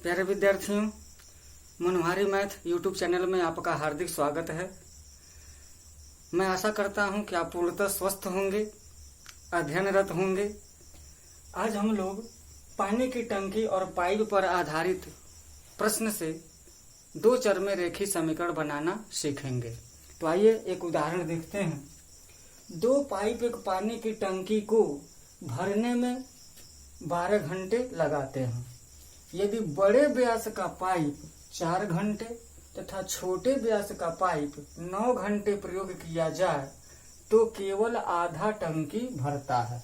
प्यारे विद्यार्थियों, मनोहारी math YouTube channel में आपका हार्दिक स्वागत है। मैं आशा करता हूं कि आप पूर्णतः स्वस्थ होंगे, अध्ययनरत होंगे। आज हम लोग पानी की टंकी और पाइप पर आधारित प्रश्न से दो चर में रेखीय समीकरण बनाना सीखेंगे। तो आइए एक उदाहरण देखते हैं। दो पाइप एक पानी की टंकी को भरने में 12 घंटे लगाते हैं। यदि बड़े व्यास का पाइप 4 घंटे तथा छोटे व्यास का पाइप 9 घंटे प्रयोग किया जाए तो केवल आधा टंकी भरता है।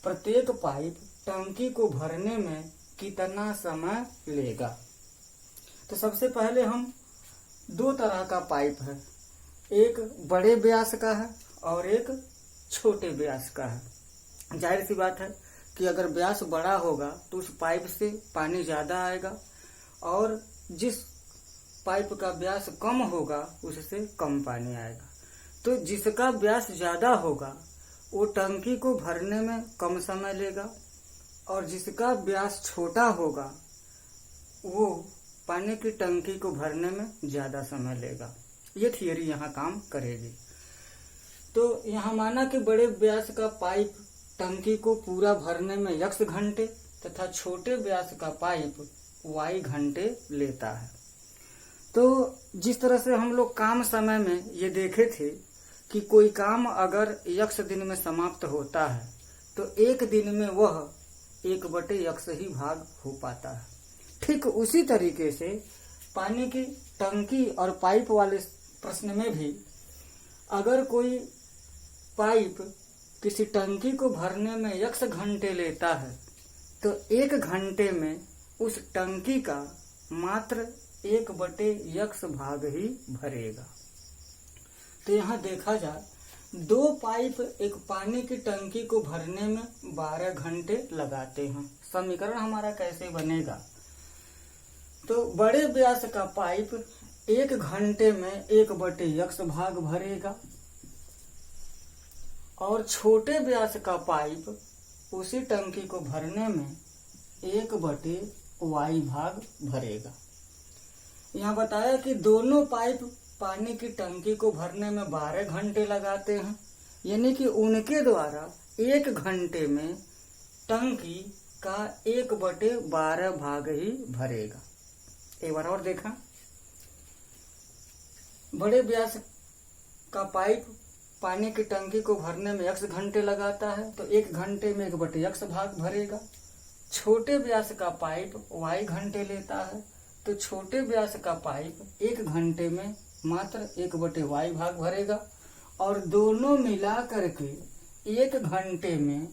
प्रत्येक पाइप टंकी को भरने में कितना समय लेगा? तो सबसे पहले हम दो तरह का पाइप है, एक बड़े व्यास का है और एक छोटे व्यास का है। जाहिर सी बात है कि अगर व्यास बड़ा होगा तो उस पाइप से पानी ज्यादा आएगा और जिस पाइप का व्यास कम होगा उससे कम पानी आएगा। तो जिसका व्यास ज्यादा होगा वो टंकी को भरने में कम समय लेगा और जिसका व्यास छोटा होगा वो पानी की टंकी को भरने में ज्यादा समय लेगा। ये थियरी यहाँ काम करेगी। तो यहाँ माना कि बड़े व्यास का पाइप टंकी को पूरा भरने में x घंटे तथा छोटे व्यास का पाइप y घंटे लेता है। तो जिस तरह से हम लोग काम समय में ये देखे थे कि कोई काम अगर x दिन में समाप्त होता है तो एक दिन में वह 1/x ही भाग हो पाता है। ठीक उसी तरीके से पानी की टंकी और पाइप वाले प्रश्न में भी अगर कोई पाइप किसी टंकी को भरने में x घंटे लेता है तो 1 घंटे में उस टंकी का मात्र 1/x भाग ही भरेगा। तो यहाँ देखा जाए दो पाइप एक पानी की टंकी को भरने में 12 घंटे लगाते हैं। समीकरण हमारा कैसे बनेगा? तो बड़े व्यास का पाइप 1 घंटे में 1/x भाग भरेगा और छोटे व्यास का पाइप उसी टंकी को भरने में 1/y भाग भरेगा। यहाँ बताया कि दोनों पाइप पानी की टंकी को भरने में 12 घंटे लगाते हैं, यानी कि उनके द्वारा 1 घंटे में टंकी का 1/12 भाग ही भरेगा। एक बार और देखा, बड़े व्यास का पाइप पानी की टंकी को भरने में x घंटे लगाता है तो 1 घंटे में 1/x भाग भरेगा। छोटे व्यास का पाइप y घंटे लेता है तो छोटे व्यास का पाइप 1 घंटे में मात्र 1/y भाग भरेगा और दोनों मिला करके 1 घंटे में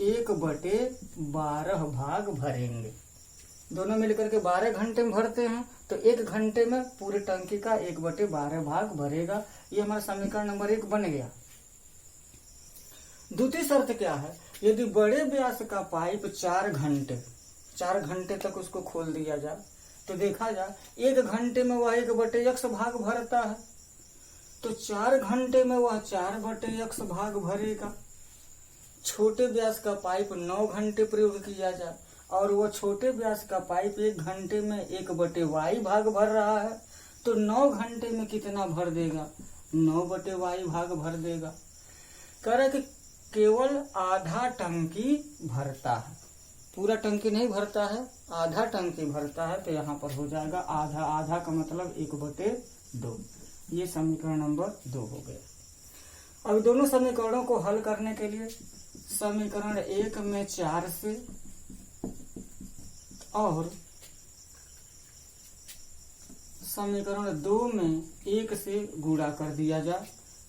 1/12 भाग भरेंगे। दोनों मिलकर के 12 घंटे में भरते हैं तो 1 घंटे में पूरे टंकी का 1/12 भाग भरेगा। ये हमारा समीकरण नंबर 1 बन गया। दूसरी शर्त क्या है? यदि बड़े व्यास का पाइप 4 घंटे तक उसको खोल दिया जाए तो देखा जाए 1 घंटे में वह 1/x भाग भरता है तो 4 घंटे में वह 4/x भाग भरेगा। छोटे व्यास का पाइप 9 घंटे प्रयोग किया जाए और वह छोटे व्यास का पाइप 1 घंटे में 1/y भाग भर रहा है तो 9 घंटे में कितना भर देगा? 9/y भाग भर देगा। कह रहा है कि केवल आधा टंकी भरता है, पूरा टंकी नहीं भरता है, आधा टंकी भरता है। तो यहाँ पर हो जाएगा आधा, आधा का मतलब 1/2। ये समीकरण नंबर 2 हो गया। अब दोनों समीकरणों को हल करने के लिए समीकरण 1 में 4 से और समीकरण 2 में 1 से गुणा कर दिया जाए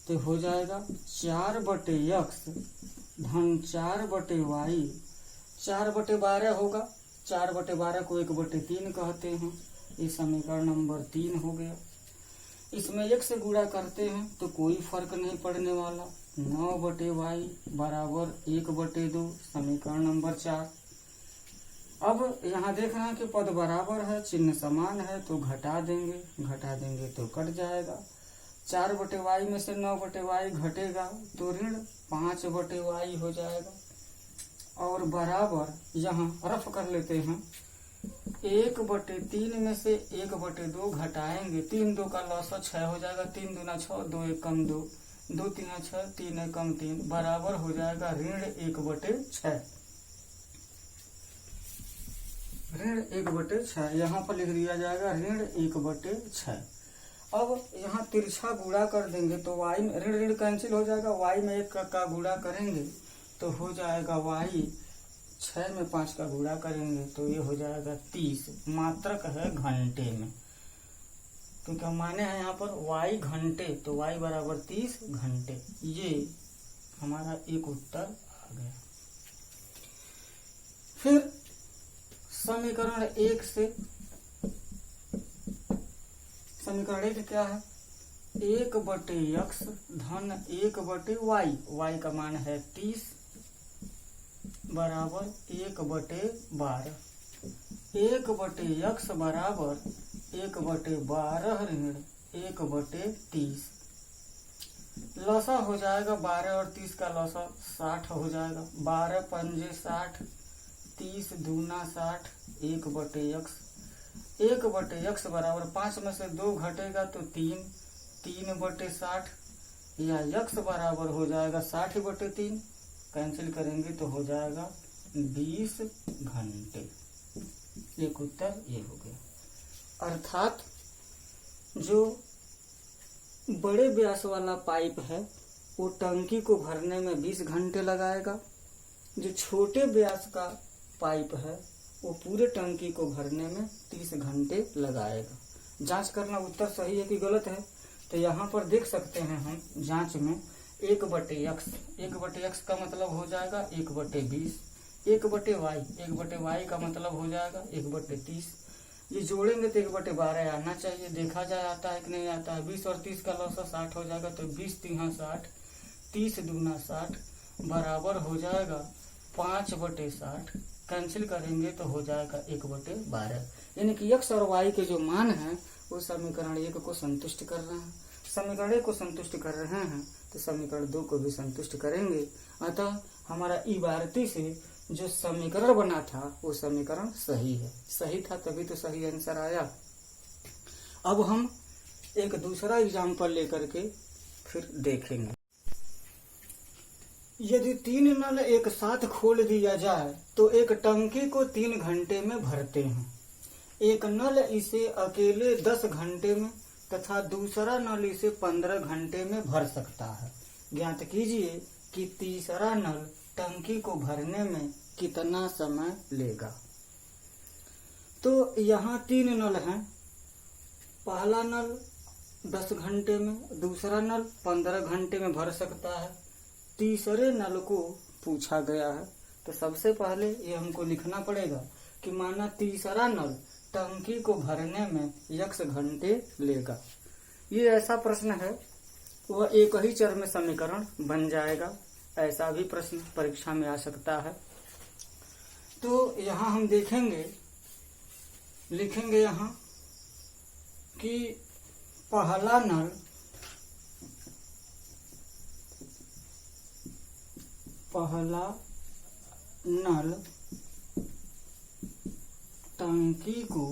तो हो जाएगा 4/x धन 4/y। 4/12 होगा, 4/12 को 1/3 कहते हैं। ये समीकरण नंबर 3 हो गया। इसमें 1 से गुणा करते हैं तो कोई फर्क नहीं पड़ने वाला। 9/y बराबर 1/2, समीकरण नंबर 4। अब यहाँ देख रहे हैं कि पद बराबर है, चिन्ह समान है तो घटा देंगे तो कट जाएगा। 4/y में से 9/y घटेगा तो ऋण 5/y हो जाएगा और बराबर यहाँ रफ कर लेते हैं 1/3 में से 1/2 घटाएंगे, 3 2 का लॉस 6 हो जाएगा, 3 दूना 6, 2 1 कम 2, 2 3 6, 3 1 कम 3 बराबर हो जाएगा ऋण 1/6। ऋण 1/6 यहाँ पर लिख दिया जाएगा ऋण 1/6। अब यहाँ तिरछा गुणा कर देंगे तो y में ऋण ऋण कैंसिल हो जाएगा, y में 1 का गुणा करेंगे तो हो जाएगा y, 6 में 5 का गुणा करेंगे तो ये हो जाएगा 30। मात्रक है घंटे में, क्योंकि हम माने हैं यहाँ पर y घंटे, तो y बराबर 30 घंटे। ये हमारा एक उत्तर आ गया। फिर समीकरण 1 से, समीकरण 1 क्या है, 1/x धन 1/y, y का मान है 30 बराबर 1/12, 1/x बराबर 1/12 ऋण 1/30। लसा हो जाएगा 12 और 30 का लसा 60 हो जाएगा, 12 पंजे 60, 30 दूना 60, 1/x, 1/x बराबर 5 में से 2 घटेगा तो 3, 3/60 या x बराबर हो जाएगा 60/3, कैंसिल करेंगे तो हो जाएगा 20 घंटे। एक उत्तर ये हो गया। अर्थात जो बड़े व्यास वाला पाइप है वो टंकी को भरने में 20 घंटे लगाएगा, जो छोटे व्यास का पाइप है वो पूरे टंकी को भरने में 30 घंटे लगाएगा। जांच करना उत्तर सही है कि गलत है, तो यहाँ पर देख सकते हैं हम जांच में 1/x, 1/x का मतलब हो जाएगा 1/20, 1/y, 1/y का मतलब हो जाएगा 1/30। ये जोड़ेंगे तो 1/12 आना चाहिए, देखा जाए आता है कि नहीं आता है। 20 और 30 का लॉस 60 हो जाएगा तो 20 3 60, 30 दूना 60 बराबर हो जाएगा 5/60, कैंसिल करेंगे तो हो जाएगा 1/12। यानी कि x और y के जो मान हैं वो समीकरण 1 को संतुष्ट कर रहे हैं। समीकरण 1 को संतुष्ट कर रहे हैं तो समीकरण 2 को भी संतुष्ट करेंगे। अतः हमारा इबारती से जो समीकरण बना था वो समीकरण सही है, सही था तभी तो सही आंसर आया। अब हम एक दूसरा एग्जाम्पल लेकर के फिर देखेंगे। यदि 3 नल एक साथ खोल दिया जाए तो एक टंकी को 3 घंटे में भरते हैं। एक नल इसे अकेले 10 घंटे में तथा दूसरा नल इसे 15 घंटे में भर सकता है। ज्ञात कीजिए कि तीसरा नल टंकी को भरने में कितना समय लेगा। तो यहाँ 3 नल हैं, पहला नल 10 घंटे में, दूसरा नल 15 घंटे में भर सकता है, तीसरे नल को पूछा गया है। तो सबसे पहले ये हमको लिखना पड़ेगा कि माना तीसरा नल टंकी को भरने में x घंटे लेगा। ये ऐसा प्रश्न है वह एक ही चर में समीकरण बन जाएगा, ऐसा भी प्रश्न परीक्षा में आ सकता है। तो यहाँ हम देखेंगे, लिखेंगे यहाँ कि पहला नल टंकी को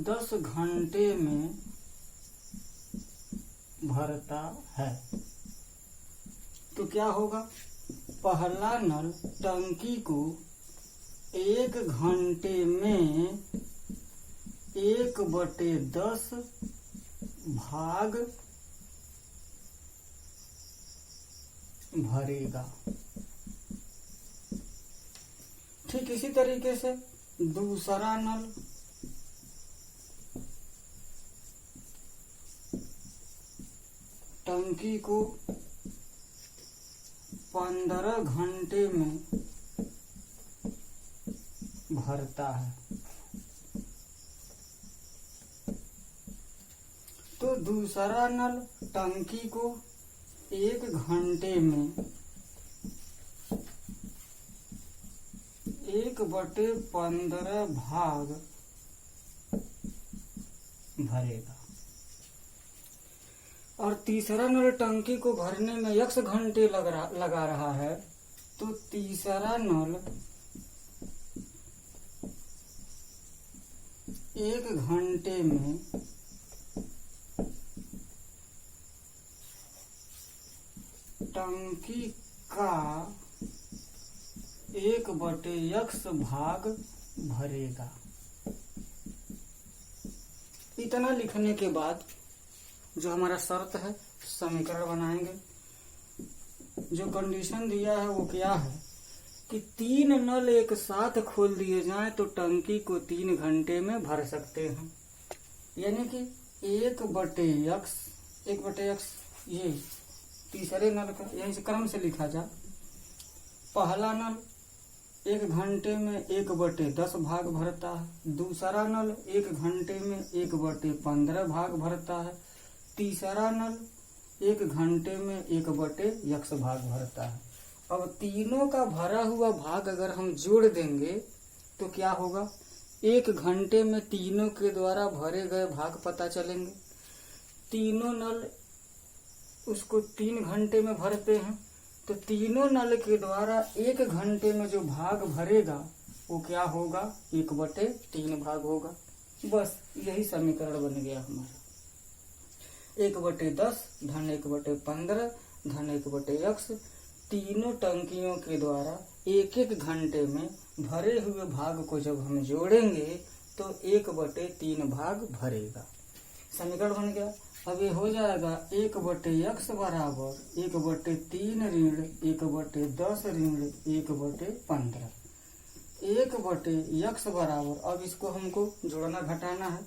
10 घंटे में भरता है। तो क्या होगा, पहला नल टंकी को 1 घंटे में 1/10 भाग भरेगा। ठीक इसी तरीके से दूसरा नल टंकी को 15 घंटे में भरता है। तो दूसरा नल टंकी को 1 घंटे में 1/15 भाग भरेगा। और तीसरा नल टंकी को भरने में x घंटे लगा रहा है। तो तीसरा नल 1 घंटे में टंकी का 1/x भाग भरेगा। इतना लिखने के बाद जो हमारा शर्त है समीकरण बनाएंगे। जो कंडीशन दिया है वो क्या है कि 3 नल एक साथ खोल दिए जाएं तो टंकी को 3 घंटे में भर सकते हैं। यानी कि 1/x ये तीसरे नल का यहीं से क्रम से लिखा जाए। पहला नल 1 घंटे में 1/10 भाग भरता है। दूसरा नल 1 घंटे में 1/15 भाग भरता है। तीसरा नल 1 घंटे में 1/x भाग भरता है। अब तीनों का भरा हुआ भाग अगर हम जोड़ देंगे तो क्या होगा, 1 घंटे में तीनों के द्वारा भरे गए भाग पता चलेंगे। तीनों नल उसको 3 घंटे में भरते हैं तो तीनों नल के द्वारा 1 घंटे में जो भाग भरेगा वो क्या होगा, 1/3 भाग होगा। बस यही समीकरण बन गया हमारा। 1/10 धन 1/15 धन 1/x तीनों टंकियों के द्वारा 1-1 घंटे में भरे हुए भाग को जब हम जोड़ेंगे तो 1/3 भाग भरेगा। समीकरण बन गया। अब ये हो जाएगा 1/x बराबर 1/3 ऋण 1/10 ऋण 1/15। 1/x बराबर, अब इसको हमको जोड़ना घटाना है,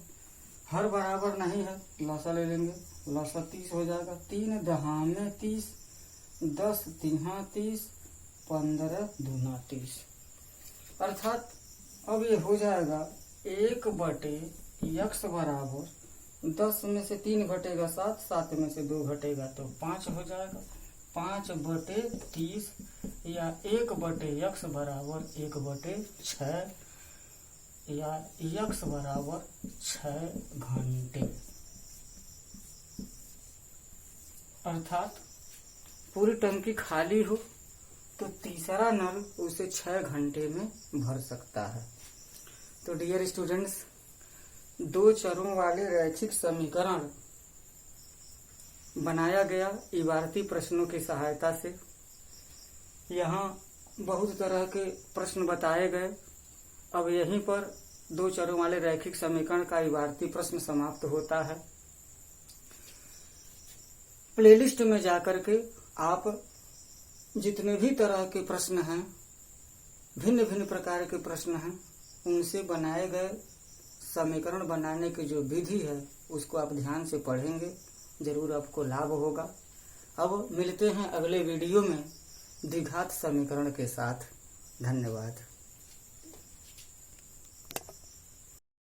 हर बराबर नहीं है, लसा ले लेंगे। लसा 30 हो जाएगा। 3 दहा में 30, 10 तिहा 30, 15 दूना 30। अर्थात अब ये हो जाएगा 1/x बराबर 10 में से 3 घटेगा 7, 7 में से 2 घटेगा तो 5 हो जाएगा। 5/30 या 1/x बराबर 1/6 या x बराबर 6 घंटे। अर्थात पूरी टंकी खाली हो तो तीसरा नल उसे 6 घंटे में भर सकता है। तो डियर स्टूडेंट्स, 2 चरों वाले रैखिक समीकरण बनाया गया इबारती प्रश्नों की सहायता से। यहाँ बहुत तरह के प्रश्न बताए गए। अब यहीं पर 2 चरों वाले रैखिक समीकरण का इबारती प्रश्न समाप्त होता है। प्लेलिस्ट में जाकर के आप जितने भी तरह के प्रश्न हैं, भिन्न भिन्न प्रकार के प्रश्न हैं, उनसे बनाए गए समीकरण बनाने की जो विधि है उसको आप ध्यान से पढ़ेंगे, जरूर आपको लाभ होगा। अब मिलते हैं अगले वीडियो में द्विघात समीकरण के साथ। धन्यवाद।